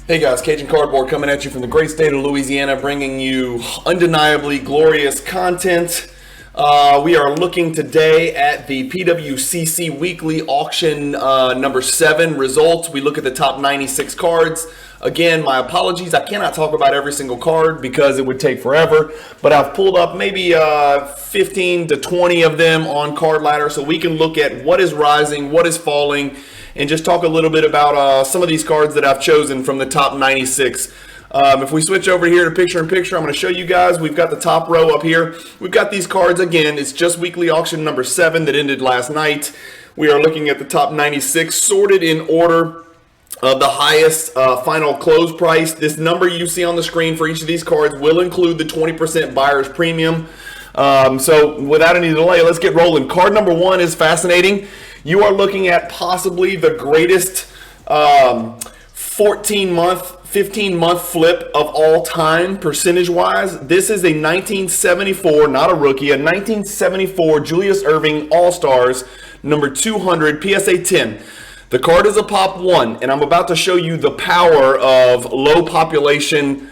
Hey guys, Cajun Cardboard coming at you from the great state of Louisiana, bringing you undeniably glorious content. We are looking today at the PWCC Weekly Auction number 7 results. We look at the top 96 cards. Again, my apologies, I cannot talk about every single card because it would take forever, but I've pulled up maybe 15 to 20 of them on Card Ladder so we can look at what is rising, what is falling, and just talk a little bit about some of these cards that I've chosen from the top 96. If we switch over here to picture-in-picture, I'm going to show you guys. We've got the top row up here. We've got these cards again. It's just weekly auction number 7 that ended last night. We are looking at the top 96 sorted in order of the highest final close price. This number you see on the screen for each of these cards will include the 20% buyer's premium. So without any delay, let's get rolling. Card number 1 is fascinating. You are looking at possibly the greatest 14-month, 15-month flip of all time, percentage-wise. This is a 1974, not a rookie, a 1974 Julius Irving All-Stars, number 200, PSA 10. The card is a Pop 1, and I'm about to show you the power of low population,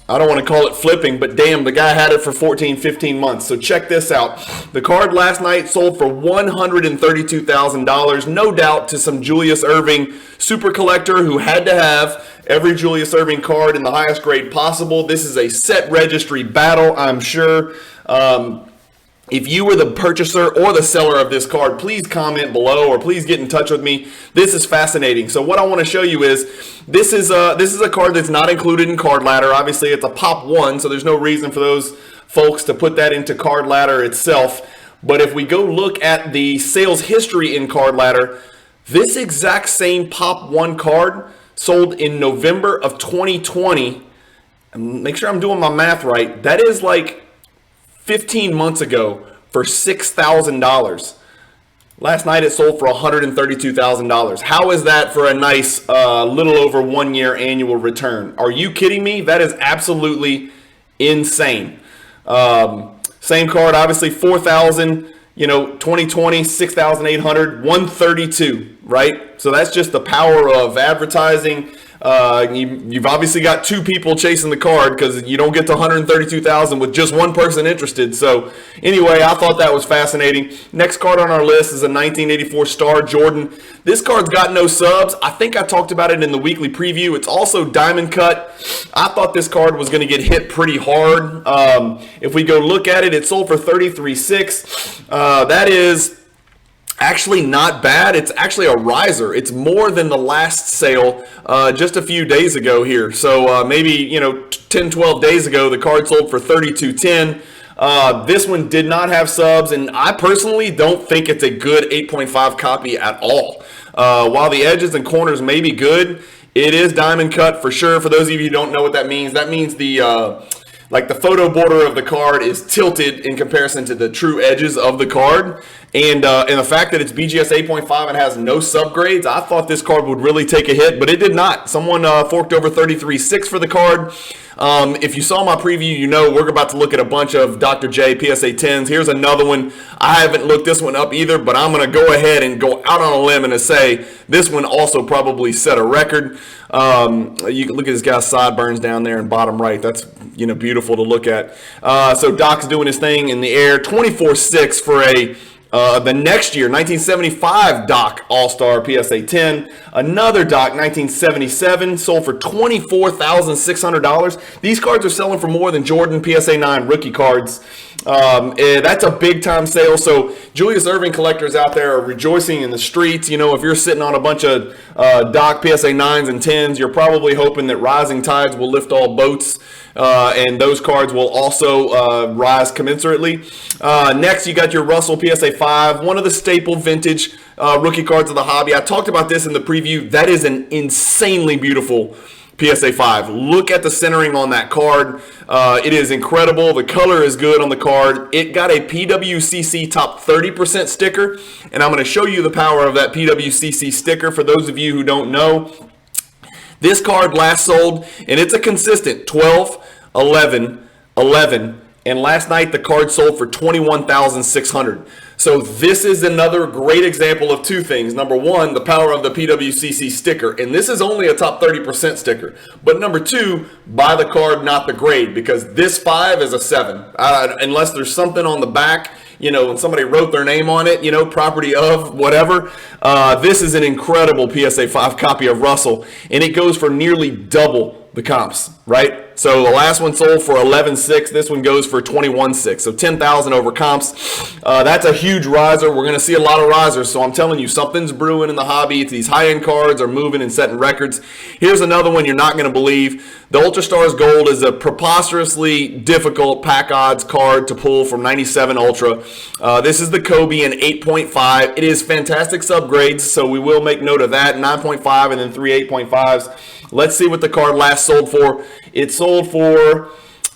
I don't want to call it flipping, but damn, the guy had it for 14, 15 months. So check this out. The card last night sold for $132,000. No doubt to some Julius Irving super collector who had to have every Julius Irving card in the highest grade possible. This is a set registry battle, I'm sure. If you were the purchaser or the seller of this card, please comment below or please get in touch with me. This is fascinating. So what I want to show you is this is a card that's not included in Card Ladder. Obviously, it's a Pop 1, so there's no reason for those folks to put that into Card Ladder itself. But if we go look at the sales history in Card Ladder, this exact same Pop 1 card sold in November of 2020. And make sure I'm doing my math right. That is like 15 months ago for $6,000. Last night it sold for $132,000. How is that for a nice little over 1 year annual return? Are you kidding me? That is absolutely insane. Same card, obviously 4,000, 2020, 6,800, 132, right? So that's just the power of advertising. You've obviously got 2 people chasing the card because you don't get to 132,000 with just 1 person interested. So anyway, I thought that was fascinating. Next card on our list is a 1984 Star Jordan. This card's got no subs. I think I talked about it in the weekly preview. It's also diamond cut. I thought this card was going to get hit pretty hard. If we go look at it, it sold for $33,600. That is actually not bad. It's actually a riser. It's more than the last sale just a few days ago here. So maybe 10, 12 days ago, the card sold for $32.10. This one did not have subs, and I personally don't think it's a good 8.5 copy at all. While the edges and corners may be good, it is diamond cut for sure. For those of you who don't know what that means the the photo border of the card is tilted in comparison to the true edges of the card. And the fact that it's BGS 8.5 and has no subgrades, I thought this card would really take a hit, but it did not. Someone forked over $33,600 for the card. If you saw my preview, we're about to look at a bunch of Dr. J PSA 10s. Here's another one. I haven't looked this one up either, but I'm going to go ahead and go out on a limb and say this one also probably set a record. You can look at this guy's sideburns down there in bottom right. That's beautiful to look at. So Doc's doing his thing in the air. 24.6 for the next year, 1975 Doc All-Star PSA 10. Another Doc, 1977, sold for $24,600. These cards are selling for more than Jordan PSA 9 rookie cards. That's a big-time sale. So Julius Irving collectors out there are rejoicing in the streets. If you're sitting on a bunch of Doc PSA 9s and 10s, you're probably hoping that rising tides will lift all boats. And those cards will also rise commensurately. Next, you got your Russell PSA 5, one of the staple vintage rookie cards of the hobby. I talked about this in the preview. That is an insanely beautiful PSA 5. Look at the centering on that card. It is incredible. The color is good on the card. It got a PWCC top 30% sticker, and I'm going to show you the power of that PWCC sticker for those of you who don't know. This card last sold, and it's a consistent 12, 11, 11, And last night, the card sold for $21,600. So this is another great example of two things. Number one, the power of the PWCC sticker. And this is only a top 30% sticker. But number two, buy the card, not the grade, because this 5 is a 7. Unless there's something on the back, when somebody wrote their name on it, property of whatever. This is an incredible PSA 5 copy of Russell. And it goes for nearly double the comps, right? So the last one sold for $11,600. This one goes for $21,600. So $10,000 over comps. That's a huge riser. We're going to see a lot of risers. So I'm telling you, something's brewing in the hobby. These high-end cards are moving and setting records. Here's another one you're not going to believe. The Ultra Stars Gold is a preposterously difficult pack odds card to pull from 97 Ultra. This is the Kobe in 8.5. It is fantastic subgrades, so we will make note of that. 9.5 and then 3 8.5s. Let's see what the card last sold for. It sold for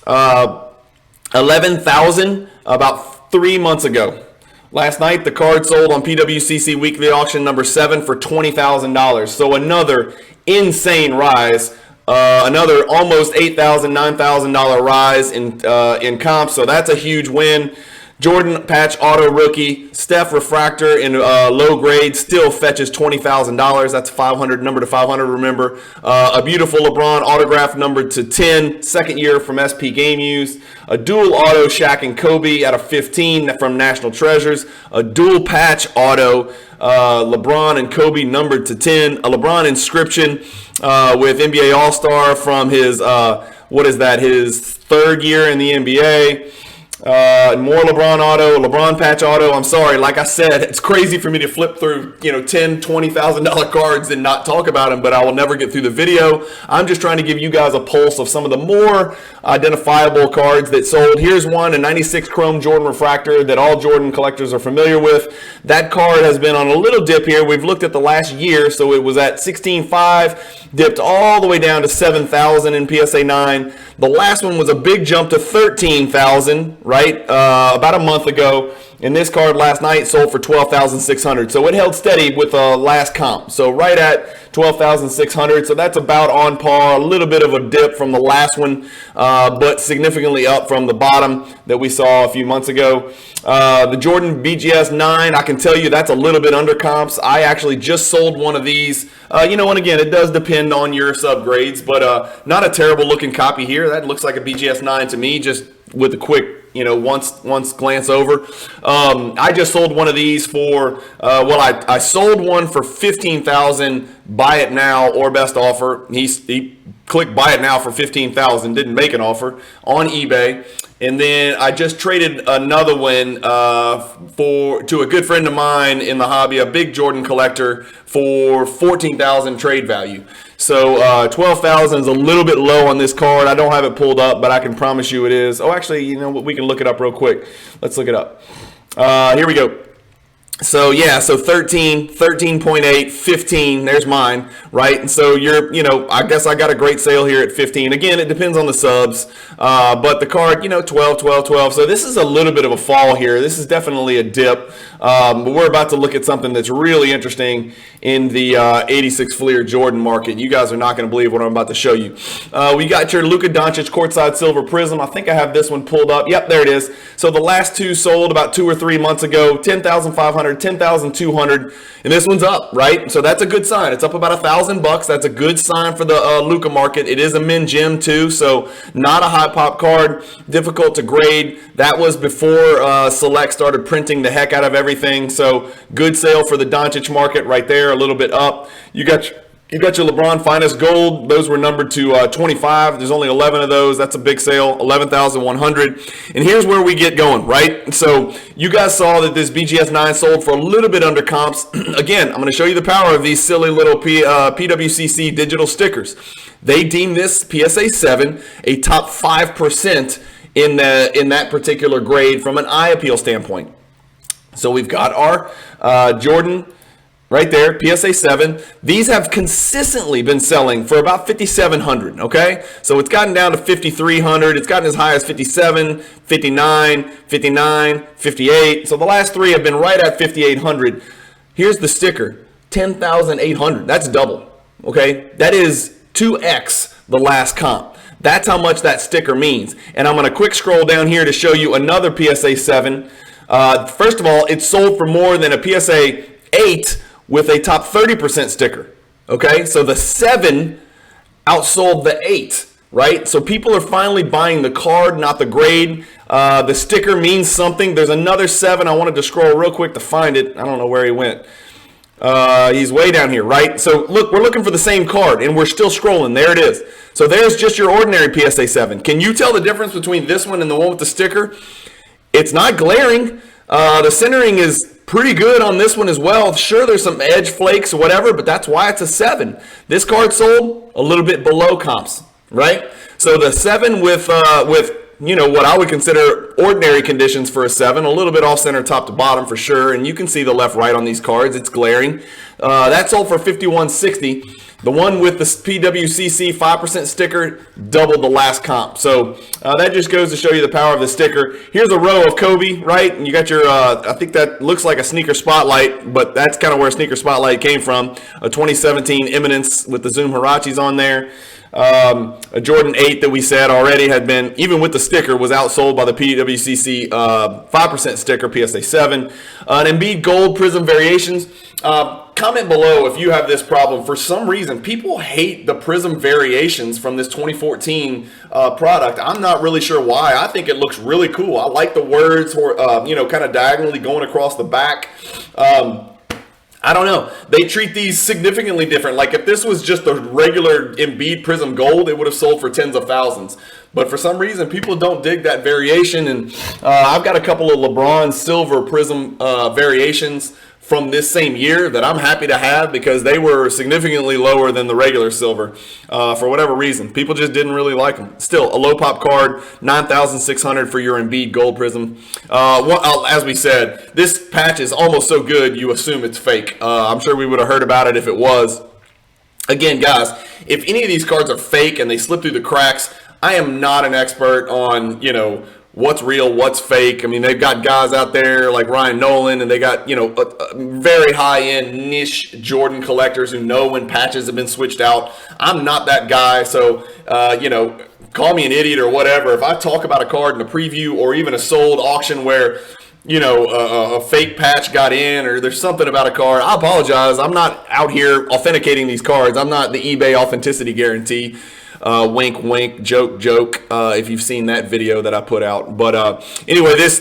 $11,000 about 3 months ago. Last night, the card sold on PWCC Weekly Auction number 7 for $20,000. So another insane rise. Another almost $8,000, $9,000 rise in comps. So that's a huge win. Jordan Patch Auto Rookie, Steph Refractor in low grade still fetches $20,000. That's 500, number to 500, remember. A beautiful LeBron autograph number to 10, second year from SP Game Use. A dual auto Shaq and Kobe out of 15 from National Treasures. A dual patch auto LeBron and Kobe numbered to 10. A LeBron inscription with NBA All-Star from his, his third year in the NBA. More LeBron auto, LeBron patch auto. I'm sorry, like I said, it's crazy for me to flip through, $10,000, $20,000 cards and not talk about them, but I will never get through the video. I'm just trying to give you guys a pulse of some of the more identifiable cards that sold. Here's one, a 96 Chrome Jordan Refractor that all Jordan collectors are familiar with. That card has been on a little dip here. We've looked at the last year, so it was at 16.5, dipped all the way down to 7,000 in PSA 9. The last one was a big jump to 13,000, right, about a month ago. And this card last night sold for $12,600. So it held steady with the last comp. So right at $12,600. So that's about on par. A little bit of a dip from the last one, but significantly up from the bottom that we saw a few months ago. The Jordan BGS 9, I can tell you that's a little bit under comps. I actually just sold one of these. And again, it does depend on your subgrades, but not a terrible looking copy here. That looks like a BGS 9 to me, just with a quick, once glance over. I just sold one of these for, I sold one for $15,000, buy it now or best offer. He clicked buy it now for $15,000, didn't make an offer on eBay. And then I just traded another one to a good friend of mine in the hobby, a big Jordan collector, for $14,000 trade value. So $12,000 is a little bit low on this card. I don't have it pulled up, but I can promise you it is. Oh, actually, we can look it up real quick. Let's look it up. Here we go. So yeah, so 13, 13.8, 15, there's mine, right? And so I guess I got a great sale here at 15. Again, it depends on the subs, but the card, 12, 12, 12. So this is a little bit of a fall here. This is definitely a dip, but we're about to look at something that's really interesting in the 86 Fleer Jordan market. You guys are not going to believe what I'm about to show you. We got your Luka Doncic courtside silver prism. I think I have this one pulled up. Yep, there it is. So the last two sold about 2 or 3 months ago, 10,500. 10,200, and this one's up, right? So that's a good sign. It's up about $1,000. That's a good sign for the Luka market. It is a min gem too, so not a high pop card, difficult to grade. That was before Select started printing the heck out of everything. So good sale for the Doncic market right there, a little bit up. You got your LeBron Finest Gold. Those were numbered to 25. There's only 11 of those. That's a big sale, 11,100. And here's where we get going, right? So you guys saw that this BGS 9 sold for a little bit under comps. Again, I'm going to show you the power of these silly little PWCC digital stickers. They deem this PSA 7 a top 5% in that particular grade from an eye appeal standpoint. So we've got our Jordan right there, PSA 7. These have consistently been selling for about $5,700, okay? So it's gotten down to $5,300. It's gotten as high as $57, $59, $59, $58. So the last three have been right at $5,800. Here's the sticker, $10,800. That's double, okay? That is 2x the last comp. That's how much that sticker means. And I'm going to quick scroll down here to show you another PSA 7. First of all, it's sold for more than a PSA 8 with a top 30% sticker. Okay, so the 7 outsold the 8, right? So people are finally buying the card, not the grade. The sticker means something. There's another 7. I wanted to scroll real quick to find it. I don't know where he went. He's way down here, right? So look, we're looking for the same card, and we're still scrolling. There it is. So there's just your ordinary PSA 7. Can you tell the difference between this one and the one with the sticker? It's not glaring. The centering is pretty good on this one as well. Sure, there's some edge flakes or whatever, but that's why it's a 7. This card sold a little bit below comps, right? So the 7 with what I would consider ordinary conditions for a 7, a little bit off center top to bottom for sure, and you can see the left right on these cards. It's glaring. That sold for $51.60. The one with the PWCC 5% sticker doubled the last comp. So that just goes to show you the power of the sticker. Here's a row of Kobe, right? And you got your, I think that looks like a Sneaker Spotlight, but that's kind of where Sneaker Spotlight came from. A 2017 Eminence with the Zoom Hirachis on there. A Jordan 8 that we said already had been, even with the sticker, was outsold by the PWCC 5% sticker, PSA 7. An Embiid Gold Prism Variations. Comment below if you have this problem. For some reason, people hate the Prism Variations from this 2014 product. I'm not really sure why. I think it looks really cool. I like the words, kind of diagonally going across the back. I don't know. They treat these significantly different. Like if this was just a regular Embiid Prism Gold, it would have sold for tens of thousands. But for some reason, people don't dig that variation. And I've got a couple of LeBron Silver Prism variations from this same year that I'm happy to have because they were significantly lower than the regular silver for whatever reason. People just didn't really like them. Still, a low pop card, $9,600 for your Embiid Gold Prism. As we said, this patch is almost so good you assume it's fake. I'm sure we would have heard about it if it was. Again, guys, if any of these cards are fake and they slip through the cracks, I am not an expert on, what's real, what's fake. I mean, they've got guys out there like Ryan Nolan, and they got, very high-end niche Jordan collectors who know when patches have been switched out. I'm not that guy, so, call me an idiot or whatever. If I talk about a card in a preview or even a sold auction where, a fake patch got in or there's something about a card, I apologize. I'm not out here authenticating these cards. I'm not the eBay authenticity guarantee. Wink, wink, joke, joke, if you've seen that video that I put out. But anyway, this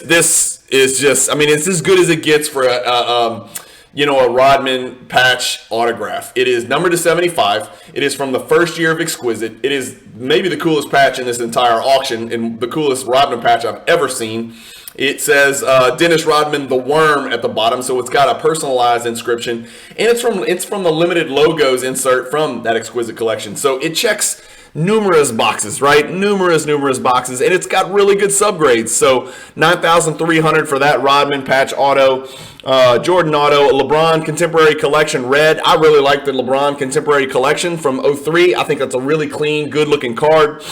is just, it's as good as it gets for a Rodman patch autograph. It is numbered to 75. It is from the first year of Exquisite. It is maybe the coolest patch in this entire auction and the coolest Rodman patch I've ever seen. It says Dennis Rodman, the Worm at the bottom, so it's got a personalized inscription. And it's from the limited logos insert from that Exquisite collection. So it checks numerous boxes, right? Numerous boxes, and it's got really good subgrades. So $9,300 for that Rodman patch auto, Jordan auto, LeBron Contemporary Collection red. I really like the LeBron Contemporary Collection from 03. I think that's a really clean, good-looking card.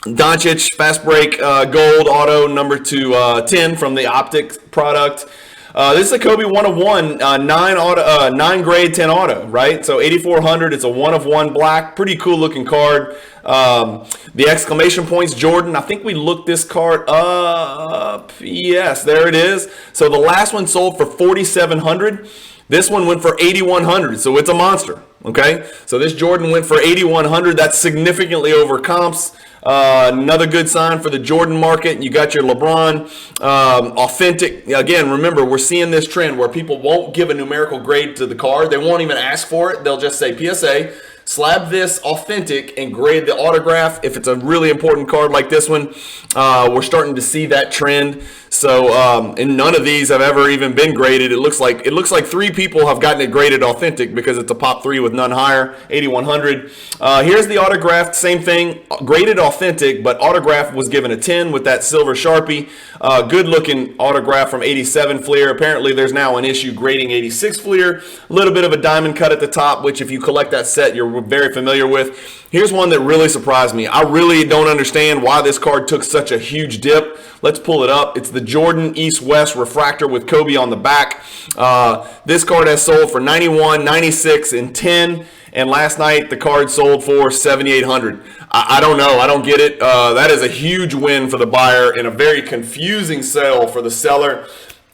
Doncic Fast Break gold auto number 210 from the Optics product. This is a Kobe 1 of 1, 9 grade 10 auto, right? So 8,400. It's a 1 of 1 black, pretty cool looking card. The exclamation points Jordan. I think we looked this card up. Yes, there it is. So the last one sold for 4,700. This one went for 8,100. So it's a monster. Okay. So this Jordan went for 8,100. That's significantly over comps. Another good sign for the Jordan market. You got your LeBron authentic. Again, remember, we're seeing this trend where people won't give a numerical grade to the card. They won't even ask for it. They'll just say PSA, slab this authentic, and grade the autograph. If it's a really important card like this one, we're starting to see that trend. So, and none of these have ever even been graded. It looks like 3 people have gotten it graded authentic because it's a pop 3 with none higher, 8,100. Here's the autographed, same thing, graded authentic, but autograph was given a 10 with that silver Sharpie. Good looking autograph from 87 Fleer. Apparently there's now an issue grading 86 Fleer. A little bit of a diamond cut at the top, which if you collect that set, you're very familiar with. Here's one that really surprised me. I really don't understand why this card took such a huge dip. Let's pull it up. It's the Jordan East-West Refractor with Kobe on the back. This card has sold for 91, 96, and 10. And last night, the card sold for 7,800. I don't know. I don't get it. That is a huge win for the buyer and a very confusing sale for the seller.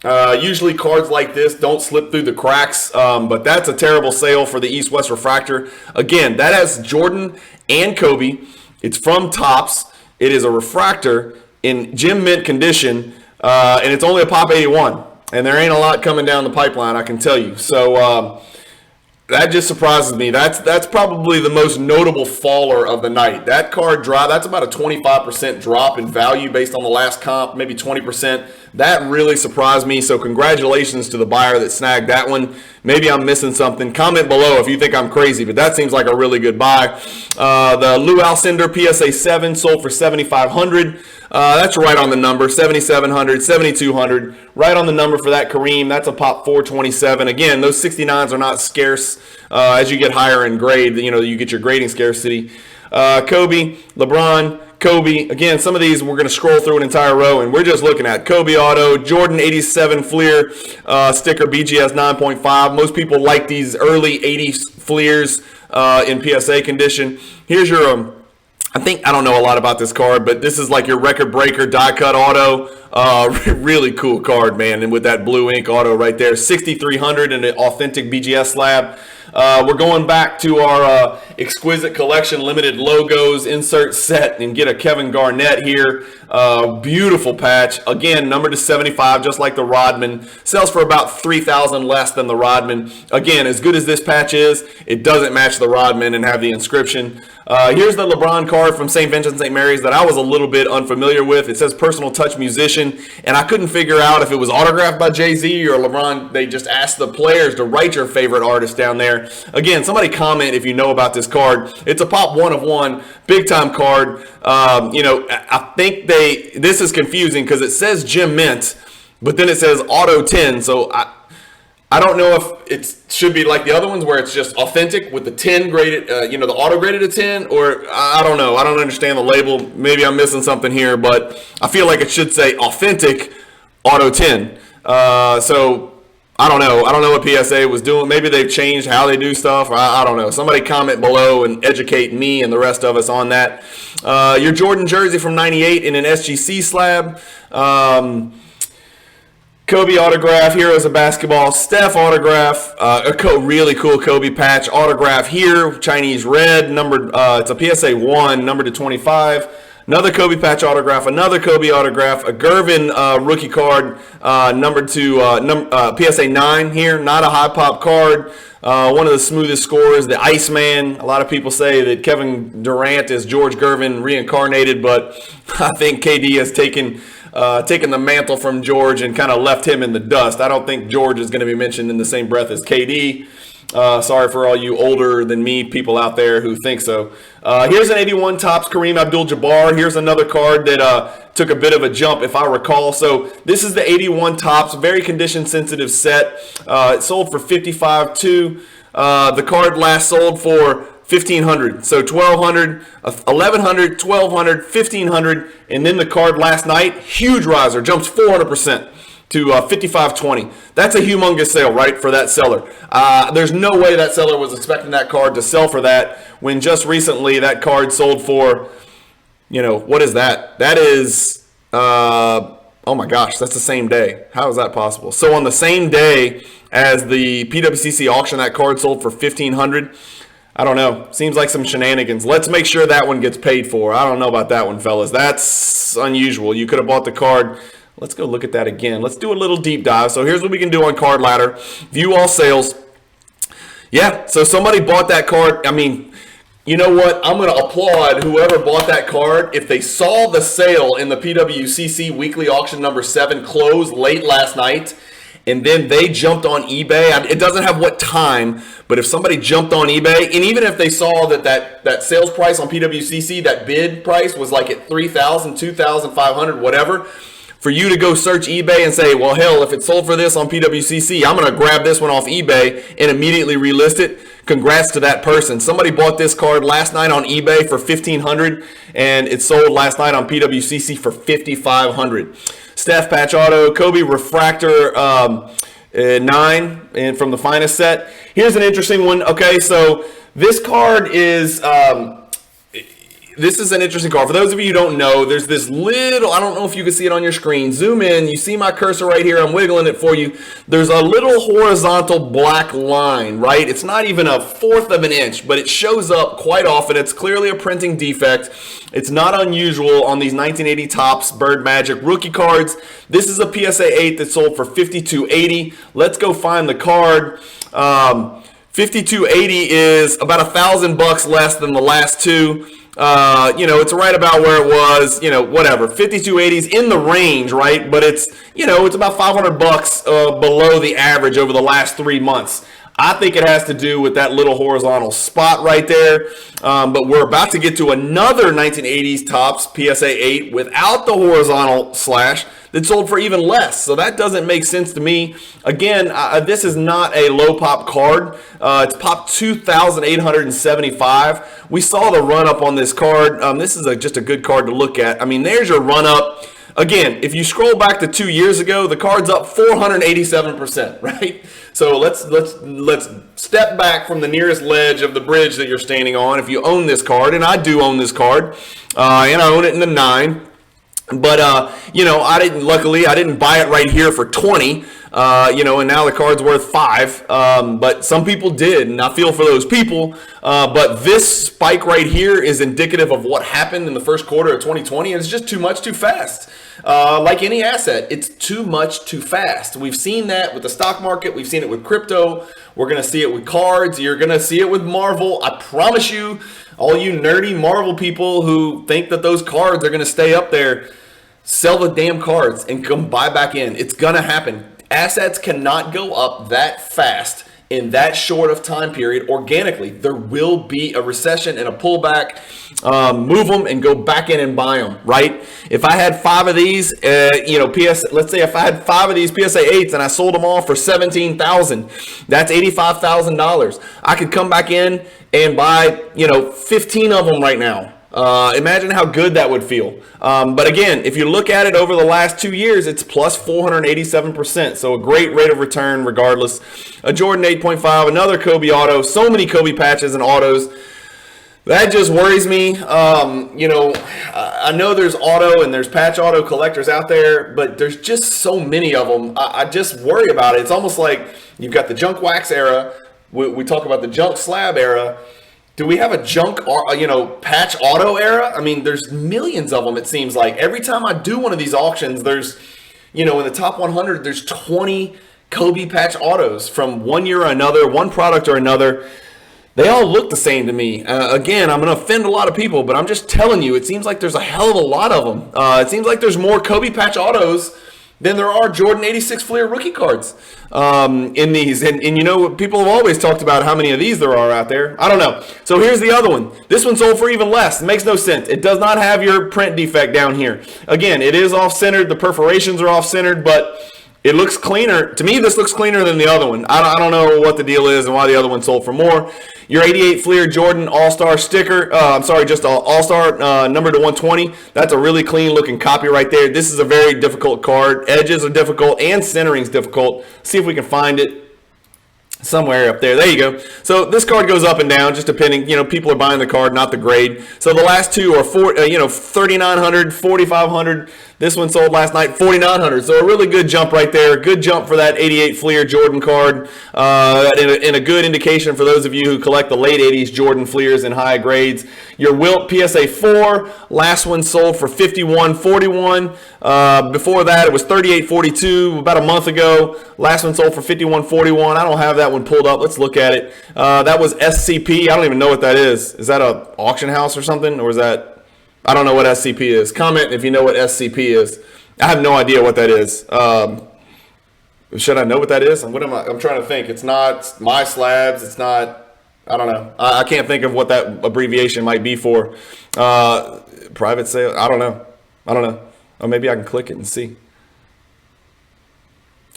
Usually cards like this don't slip through the cracks, but that's a terrible sale for the East-West Refractor. Again, that has Jordan and Kobe. It's from Topps. It is a refractor in gem mint condition, and it's only a Pop 81. And there ain't a lot coming down the pipeline, I can tell you. So that just surprises me. That's probably the most notable faller of the night. That card drop, that's about a 25% drop in value based on the last comp, maybe 20%. That really surprised me. So congratulations to the buyer that snagged that one. Maybe I'm missing something. Comment below if you think I'm crazy, but that seems like a really good buy. The Lou Alcindor PSA 7 sold for $7,500. That's right on the number, 7,700, 7,200, right on the number for that Kareem. That's a Pop 427. Again, those 69s are not scarce. As you get higher in grade, you get your grading scarcity. Kobe, LeBron, Kobe. Again, some of these we're going to scroll through an entire row, and we're just looking at Kobe Auto, Jordan 87 Fleer sticker, BGS 9.5. Most people like these early 80s Fleers in PSA condition. Here's your I don't know a lot about this card, but this is like your record breaker die cut auto. Really cool card, man. And with that blue ink auto right there, 6,300 in an authentic BGS slab. We're going back to our exquisite collection, limited logos, insert set, and get a Kevin Garnett here. Beautiful patch. Again, numbered to 75, just like the Rodman. Sells for about $3,000 less than the Rodman. Again, as good as this patch is, it doesn't match the Rodman and have the inscription. Here's the Lebron card from St. Vincent St. Mary's that I was a little bit unfamiliar with. It says personal touch musician, and I couldn't figure out if it was autographed by Jay-Z or LeBron. They just asked the players to write your favorite artist down there. Again, somebody comment if you know about this card. It's a Pop 1 of 1, big time card. I think this is confusing because it says Gem Mint, but then it says Auto 10, so I don't know if it should be like the other ones where it's just authentic with the 10 graded, the auto graded a 10, or I don't know. I don't understand the label. Maybe I'm missing something here, but I feel like it should say authentic auto 10. So I don't know. I don't know what PSA was doing. Maybe they've changed how they do stuff. I don't know. Somebody comment below and educate me and the rest of us on that. Your Jordan jersey from 98 in an SGC slab. Kobe autograph, Heroes of Basketball, Steph autograph, really cool Kobe patch autograph here, Chinese red, numbered, it's a PSA 1, numbered to 25. Another Kobe patch autograph, another Kobe autograph, a Gervin rookie card, numbered to PSA 9 here, not a high pop card. One of the smoothest scorers, the Iceman. A lot of people say that Kevin Durant is George Gervin reincarnated, but I think KD has taken the mantle from George and kind of left him in the dust. I don't think George is going to be mentioned in the same breath as KD. Sorry for all you older than me people out there who think so. Here's an 81 Topps Kareem Abdul-Jabbar. Here's another card that took a bit of a jump, if I recall. So this is the 81 Topps, very condition sensitive set. It sold for $55,200. The card last sold for $1,500. So $1,200, $1,100, $1,200, $1,500, and then the card last night, huge riser, jumps 400% to $55.20. That's a humongous sale, right, for that seller. There's no way that seller was expecting that card to sell for that when just recently that card sold for, what is that? That is, oh my gosh, that's the same day. How is that possible? So on the same day as the PWCC auction, that card sold for $1,500. I don't know. Seems like some shenanigans. Let's make sure that one gets paid for. I don't know about that one, fellas. That's unusual. You could have bought the card. Let's go look at that again. Let's do a little deep dive. So here's what we can do on Card Ladder. View all sales. Yeah, so somebody bought that card. I mean, you know what? I'm going to applaud whoever bought that card. If they saw the sale in the PWCC Weekly Auction number 7 close late last night, and then they jumped on eBay. It doesn't have what time, but if somebody jumped on eBay, and even if they saw that sales price on PWCC, that bid price was like at $3,000, $2,500, whatever, for you to go search eBay and say, well, hell, if it sold for this on PWCC, I'm going to grab this one off eBay and immediately relist it. Congrats to that person. Somebody bought this card last night on eBay for $1,500, and it sold last night on PWCC for $5,500. Steph patch auto, Kobe Refractor 9 and from the finest set. Here's an interesting one. Okay, so this card is this is an interesting card. For those of you who don't know, there's this little, I don't know if you can see it on your screen. Zoom in. You see my cursor right here. I'm wiggling it for you. There's a little horizontal black line, right? It's not even a fourth of an inch, but it shows up quite often. It's clearly a printing defect. It's not unusual on these 1980 Topps Bird Magic rookie cards. This is a PSA 8 that sold for $52.80. Let's go find the card. $52.80 is about $1,000 less than the last two. It's right about where it was, whatever. $52.80 is in the range, right? But it's, it's about $500 below the average over the last 3 months. I think it has to do with that little horizontal spot right there. But we're about to get to another 1980s Topps PSA 8 without the horizontal slash that sold for even less. So that doesn't make sense to me. Again, this is not a low pop card. It's pop 2,875. We saw the run up on this card. This is just a good card to look at. I mean, there's your run up. Again, if you scroll back to 2 years ago, the card's up 487%, right? So let's step back from the nearest ledge of the bridge that you're standing on. If you own this card, and I do own this card, and I own it in the 9. But, I didn't buy it right here for 20, and now the card's worth 5. But some people did, and I feel for those people. But this spike right here is indicative of what happened in the first quarter of 2020. And it's just too much too fast. Like any asset, it's too much too fast. We've seen that with the stock market. We've seen it with crypto. We're going to see it with cards. You're going to see it with Marvel. I promise you, all you nerdy Marvel people who think that those cards are going to stay up there, sell the damn cards and come buy back in. It's going to happen. Assets cannot go up that fast in that short of time period organically. There will be a recession and a pullback. Move them and go back in and buy them, right? If I had 5 of these, let's say if I had 5 of these PSA 8s and I sold them all for $17,000, that's $85,000. I could come back in and buy, 15 of them right now. Imagine how good that would feel. But again, if you look at it over the last 2 years, it's plus 487%. So a great rate of return regardless. A Jordan 8.5, another Kobe auto, so many Kobe patches and autos. That just worries me. I know there's auto and there's patch auto collectors out there, but there's just so many of them. I just worry about it. It's almost like you've got the junk wax era. We talk about the junk slab era. Do we have a junk, patch auto era? I mean, there's millions of them, it seems like. Every time I do one of these auctions, there's, in the top 100, there's 20 Kobe patch autos from one year or another, one product or another. They all look the same to me. Again, I'm going to offend a lot of people, but I'm just telling you, it seems like there's a hell of a lot of them. It seems like there's more Kobe patch autos than there are Jordan 86 Fleer rookie cards in these. And people have always talked about how many of these there are out there. I don't know. So here's the other one. This one sold for even less. It makes no sense. It does not have your print defect down here. Again, it is off-centered. The perforations are off-centered, but it looks cleaner. To me, this looks cleaner than the other one. I don't know what the deal is and why the other one sold for more. Your 88 Fleer Jordan All-Star sticker. Just All-Star number to 120. That's a really clean looking copy right there. This is a very difficult card. Edges are difficult and centering's difficult. See if we can find it somewhere up there. There you go. So this card goes up and down just depending. People are buying the card, not the grade. So the last two are $3,900, $4,500. This one sold last night, $4,900. So a really good jump right there. Good jump for that 88 Fleer Jordan card. And a good indication for those of you who collect the late 80s Jordan Fleers in high grades. Your Wilt PSA 4. Last one sold for $51.41. Before that, it was $38.42 about a month ago. Last one sold for $51.41. I don't have that one pulled up. Let's look at it. That was SCP. I don't even know what that is. Is that a auction house or something? Or is that... I don't know what SCP is. Comment if you know what SCP is. I have no idea what that is. Should I know what that is? What am I? I'm trying to think. It's not My Slabs. It's not. I don't know. I can't think of what that abbreviation might be for. Private sale. I don't know. Or maybe I can click it and see.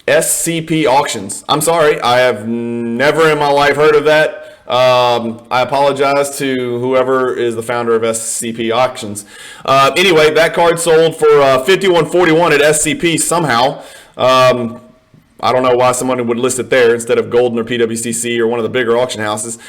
SCP Auctions. I'm sorry. I have never in my life heard of that. I apologize to whoever is the founder of SCP Auctions. Anyway, that card sold for $51.41 at SCP somehow. I don't know why someone would list it there instead of Golden or PWCC or one of the bigger auction houses.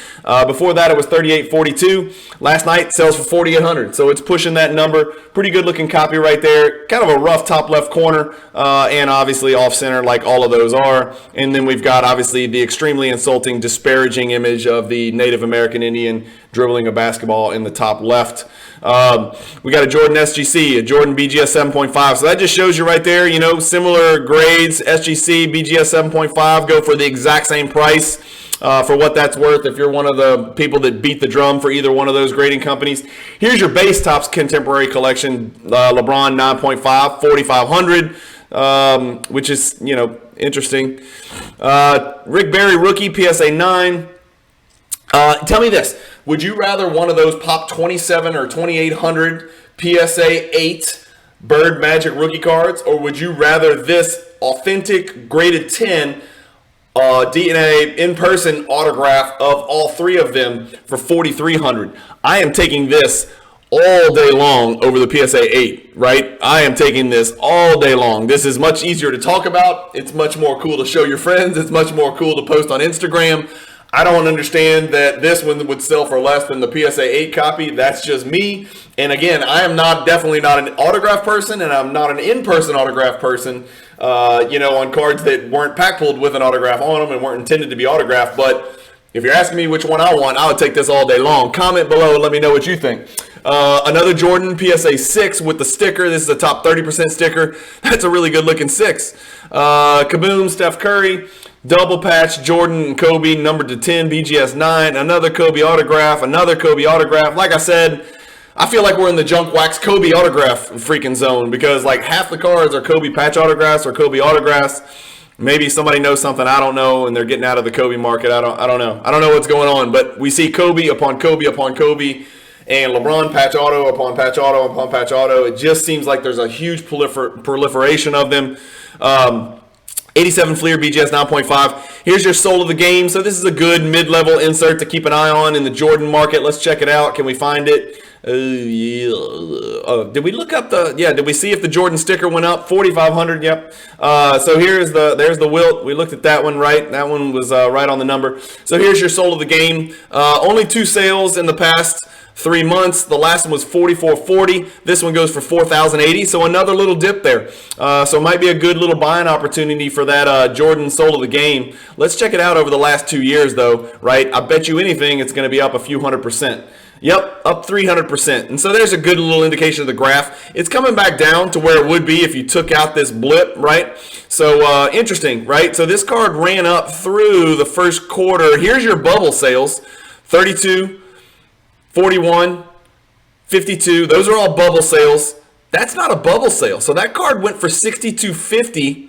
Before that, it was $38.42. Last night, sells for $4,800. So it's pushing that number. Pretty good looking copy right there. Kind of a rough top left corner, and obviously off center like all of those are. And then we've got obviously the extremely insulting, disparaging image of the Native American Indian dribbling a basketball in the top left. We got a Jordan SGC, a Jordan BGS 7.5. So that just shows you right there, similar grades, SGC, BGS 7.5 go for the exact same price for what that's worth if you're one of the people that beat the drum for either one of those grading companies. Here's your base Topps Contemporary Collection, LeBron 9.5, 4,500, which is, interesting. Rick Barry rookie, PSA 9. Tell me this. Would you rather one of those Pop 27 or 2,800 PSA 8 Bird Magic rookie cards, or would you rather this authentic graded 10 DNA in-person autograph of all three of them for 4,300? I am taking this all day long over the PSA 8, right? I am taking this all day long. This is much easier to talk about. It's much more cool to show your friends. It's much more cool to post on Instagram. I don't understand that this one would sell for less than the PSA 8 copy. That's just me. And again, I am definitely not an autograph person, and I'm not an in-person autograph person, on cards that weren't pack pulled with an autograph on them and weren't intended to be autographed. But if you're asking me which one I want, I would take this all day long. Comment below and let me know what you think. Another Jordan PSA 6 with the sticker. This is a top 30% sticker. That's a really good looking 6. Kaboom, Steph Curry. Double patch, Jordan and Kobe, numbered to 10, BGS 9. Another Kobe autograph, another Kobe autograph. Like I said, I feel like we're in the junk wax Kobe autograph freaking zone because like half the cards are Kobe patch autographs or Kobe autographs. Maybe somebody knows something I don't know and they're getting out of the Kobe market. I don't know. I don't know what's going on, but we see Kobe upon Kobe upon Kobe and LeBron patch auto upon patch auto upon patch auto. It just seems like there's a huge proliferation of them. 87 Fleer BGS 9.5. Here's your soul of the game. So this is a good mid-level insert to keep an eye on in the Jordan market. Let's check it out. Can we find it? Did we look up did we see if the Jordan sticker went up? 4,500, yep. So there's the Wilt. We looked at that one, right? That one was right on the number. So here's your soul of the game. Only 2 sales in the past 3 months. The last one was 4,440. This one goes for 4,080. So another little dip there. So it might be a good little buying opportunity for that Jordan soul of the game. Let's check it out over the last 2 years though, right? I bet you anything it's going to be up a few 100%. Yep, up 300%. And so there's a good little indication of the graph. It's coming back down to where it would be if you took out this blip, right? So interesting, right? So this card ran up through the first quarter. Here's your bubble sales, 32, 41, 52. Those are all bubble sales. That's not a bubble sale. So that card went for $62.50.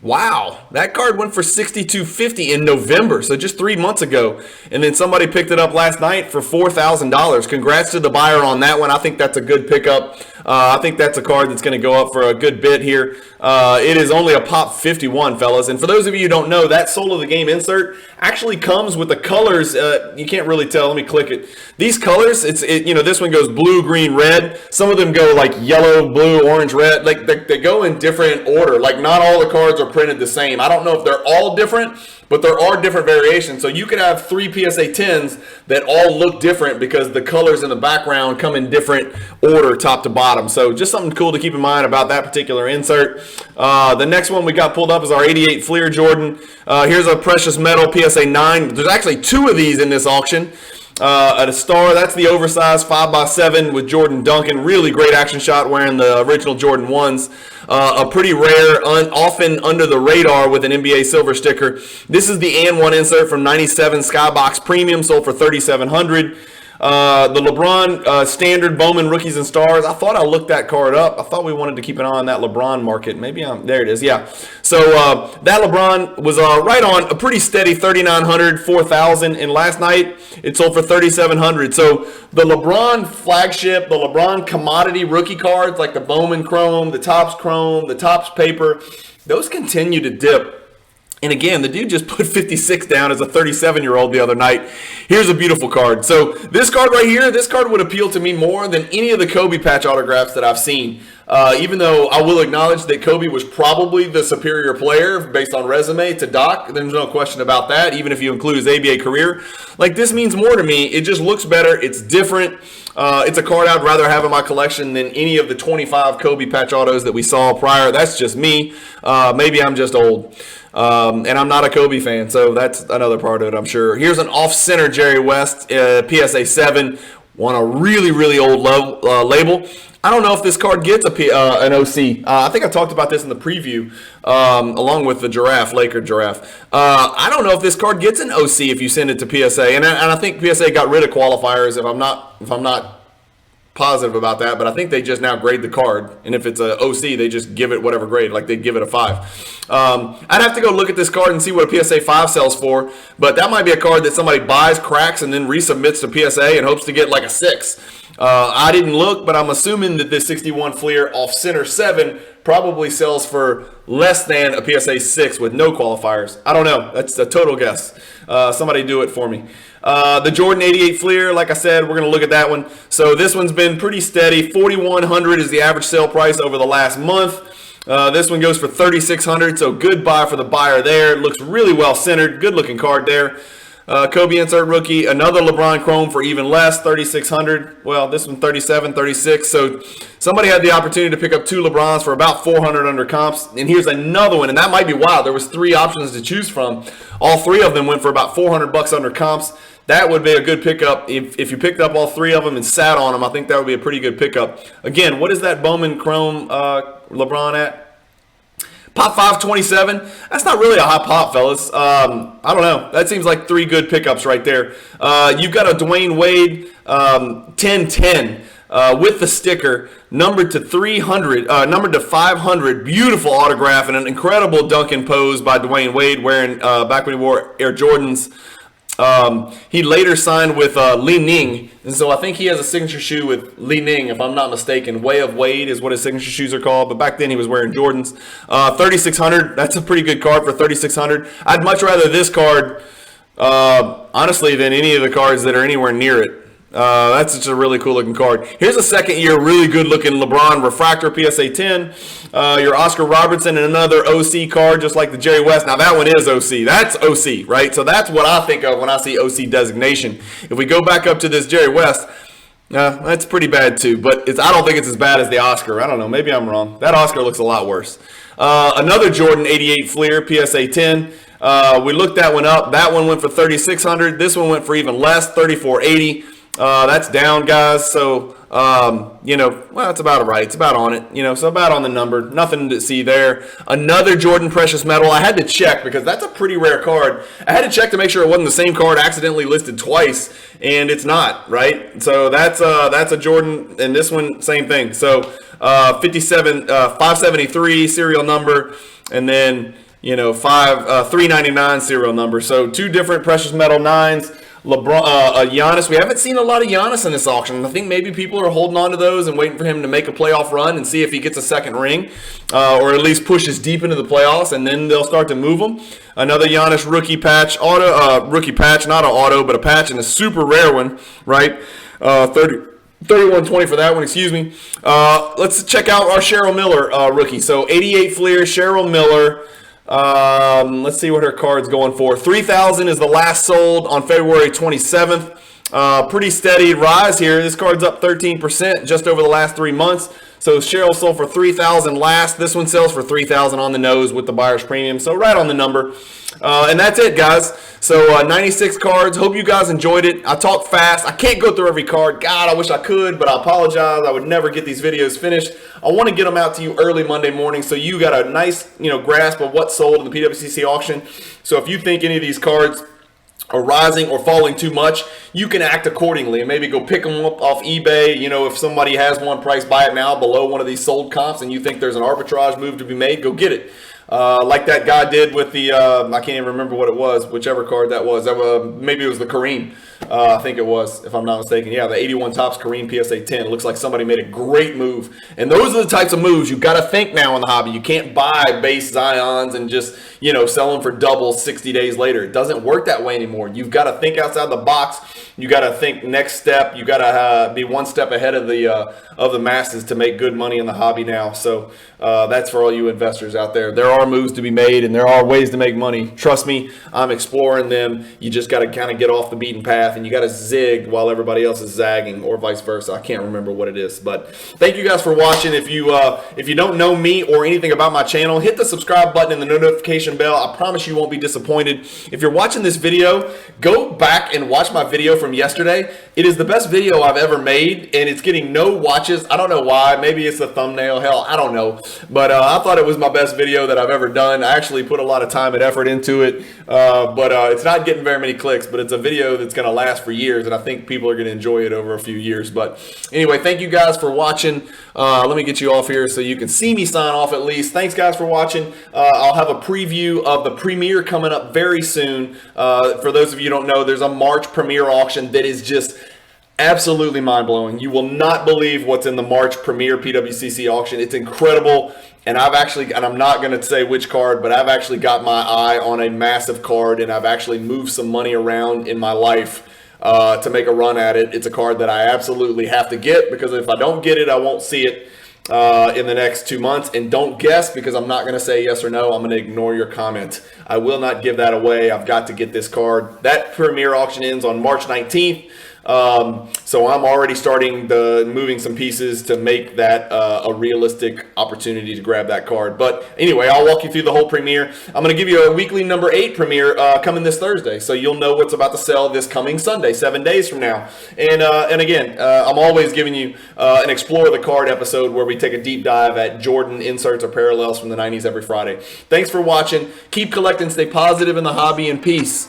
Wow, that card went for $62.50 in November, so just 3 months ago. And then somebody picked it up last night for $4,000. Congrats to the buyer on that one. I think that's a good pickup. I think that's a card that's going to go up for a good bit here. It is only a Pop 51, fellas. And for those of you who don't know, that Soul of the Game insert actually comes with the colors. You can't really tell. Let me click it. These colors, this one goes blue, green, red. Some of them go like yellow, blue, orange, red. Like they go in different order. Like not all the cards are printed the same. I don't know if they're all different, but there are different variations. So you could have 3 PSA 10s that all look different because the colors in the background come in different order, top to bottom. So just something cool to keep in mind about that particular insert. The next one we got pulled up is our 88 Fleer Jordan. Here's a precious metal PSA 9. There's actually 2 of these in this auction. At a star, that's the oversized 5x7 with Jordan Duncan. Really great action shot wearing the original Jordan 1s. A pretty rare, often under the radar with an NBA silver sticker. This is the AN1 insert from 97 Skybox Premium, sold for $3,700. The LeBron standard Bowman Rookies and Stars. I thought I looked that card up. I thought we wanted to keep an eye on that LeBron market. Maybe there it is. Yeah. So that LeBron was right on a pretty steady 3,900, 4,000, and last night it sold for 3,700. So the LeBron flagship, the LeBron commodity rookie cards like the Bowman Chrome, the Topps paper, those continue to dip. And again, the dude just put 56 down as a 37-year-old the other night. Here's a beautiful card. So this card right here, this card would appeal to me more than any of the Kobe patch autographs that I've seen. Even though I will acknowledge that Kobe was probably the superior player based on resume to Doc, there's no question about that, even if you include his ABA career. Like, this means more to me. It just looks better. It's different. It's a card I'd rather have in my collection than any of the 25 Kobe patch autos that we saw prior. That's just me. Maybe I'm just old. And I'm not a Kobe fan, so that's another part of it, I'm sure. Here's an off-center Jerry West, PSA 7, on a really, really old label. I don't know if this card gets an OC. I think I talked about this in the preview, along with the Laker giraffe. I don't know if this card gets an OC if you send it to PSA, and I think PSA got rid of qualifiers. If I'm not positive about that, but I think they just now grade the card, and if it's a OC, they just give it whatever grade, like they'd give it a 5. I'd have to go look at this card and see what a PSA 5 sells for, but that might be a card that somebody buys, cracks, and then resubmits to PSA and hopes to get like a 6. I didn't look, but I'm assuming that this 61 Fleer off center 7 probably sells for less than a PSA 6 with no qualifiers. I don't know. That's a total guess. Somebody do it for me. The Jordan 88 Fleer, like I said, we're going to look at that one. So this one's been pretty steady. $4,100 is the average sale price over the last month. This one goes for $3,600, so good buy for the buyer there. It looks really well centered. Good looking card there. Kobe insert rookie, another LeBron Chrome for even less, $3,600. Well, this one $3,700, $3,600. So somebody had the opportunity to pick up 2 LeBrons for about $400 under comps. And here's another one, and that might be wild. There was 3 options to choose from. All 3 of them went for about $400 under comps. That would be a good pickup. If you picked up all 3 of them and sat on them, I think that would be a pretty good pickup. Again, what is that Bowman Chrome LeBron at? Pop 527. That's not really a high pop, fellas. I don't know. That seems like 3 good pickups right there. You've got a Dwayne Wade 1010 with the sticker, numbered to 300, numbered to 500. Beautiful autograph and an incredible dunk and pose by Dwayne Wade wearing back when he wore Air Jordans. He later signed with Li Ning, and so I think he has a signature shoe with Li Ning, if I'm not mistaken. Way of Wade is what his signature shoes are called, but back then he was wearing Jordans. $3,600, that's a pretty good card for $3,600. I'd much rather this card, honestly, than any of the cards that are anywhere near it. That's just a really cool looking card. Here's a second year really good looking LeBron Refractor PSA 10. Your Oscar Robertson and another OC card just like the Jerry West. Now that one is OC. That's OC, right? So that's what I think of when I see OC designation. If we go back up to this Jerry West, that's pretty bad too. But I don't think it's as bad as the Oscar. I don't know. Maybe I'm wrong. That Oscar looks a lot worse. Another Jordan 88 Fleer PSA 10. We looked that one up. That one went for $3,600. This one went for even less, $3,480. That's down, guys. So, well, it's about right. It's about on it, so about on the number. Nothing to see there. Another Jordan Precious Metal. I had to check because that's a pretty rare card. I had to check to make sure it wasn't the same card accidentally listed twice, and it's not, right? So that's a Jordan, and this one, same thing. So, 573 serial number, and then, 399 serial number. So 2 different Precious Metal 9s. LeBron, Giannis. We haven't seen a lot of Giannis in this auction. I think maybe people are holding on to those and waiting for him to make a playoff run and see if he gets a second ring, or at least pushes deep into the playoffs, and then they'll start to move him. Another Giannis rookie patch, rookie patch, not an auto, but a patch, and a super rare one, right? 3120 for that one, excuse me. Let's check out our Cheryl Miller rookie. So 88 Fleer, Cheryl Miller. Let's see what her card's going for. 3,000 is the last sold on February 27th. Pretty steady rise here. This card's up 13% just over the last 3 months. So Cheryl sold for 3,000 last. This one sells for 3,000 on the nose with the buyer's premium. So right on the number. And that's it, guys. So 96 cards. Hope you guys enjoyed it. I talk fast. I can't go through every card. God, I wish I could, but I apologize. I would never get these videos finished. I want to get them out to you early Monday morning so you got a nice, grasp of what's sold in the PWCC auction. So if you think any of these cards are rising or falling too much, you can act accordingly and maybe go pick them up off eBay. If somebody has one price, buy it now below one of these sold comps and you think there's an arbitrage move to be made, go get it. Like that guy did with the, I can't even remember what it was, whichever card that was. Maybe it was the Kareem. I think it was, if I'm not mistaken. Yeah, the 81 Topps Kareem PSA 10. It looks like somebody made a great move. And those are the types of moves you got to think now in the hobby. You can't buy base Zions and just, sell them for double 60 days later. It doesn't work that way anymore. You've got to think outside the box. You got to think next step. You got to be one step ahead of the masses to make good money in the hobby now. So that's for all you investors out there. There are moves to be made and there are ways to make money. Trust me, I'm exploring them. You just got to kind of get off the beaten path and you got to zig while everybody else is zagging, or vice versa. I can't remember what it is, but thank you guys for watching. If you don't know me or anything about my channel, hit the subscribe button and the notification bell. I promise you won't be disappointed. If you're watching this video, go back and watch my video from yesterday. It is the best video I've ever made, and it's getting no watches. I don't know why. Maybe it's the thumbnail. Hell, I don't know. But I thought it was my best video that I've ever done. I actually put a lot of time and effort into it, but it's not getting very many clicks. But it's a video that's going to last for years, and I think people are going to enjoy it over a few years. But anyway, thank you guys for watching. Let me get you off here so you can see me sign off at least. Thanks, guys, for watching. I'll have a preview of the premiere coming up very soon. For those of you who don't know, there's a March premiere auction that is just absolutely mind-blowing. You will not believe what's in the March premiere PWCC auction. It's incredible. And I'm not going to say which card, but I've actually got my eye on a massive card, and I've actually moved some money around in my life to make a run at it. It's a card that I absolutely have to get, because if I don't get it, I won't see it in the next 2 months. And don't guess, because I'm not going to say yes or no. I'm going to ignore your comment. I will not give that away. I've got to get this card. That premiere auction ends on March 19th. So I'm already starting moving some pieces to make that a realistic opportunity to grab that card. But anyway, I'll walk you through the whole premiere. I'm going to give you a weekly number 8 premiere coming this Thursday, so you'll know what's about to sell this coming Sunday, 7 days from now. And again, I'm always giving you an Explore the Card episode where we take a deep dive at Jordan inserts or parallels from the 90s every Friday. Thanks for watching. Keep collecting, stay positive in the hobby, and peace.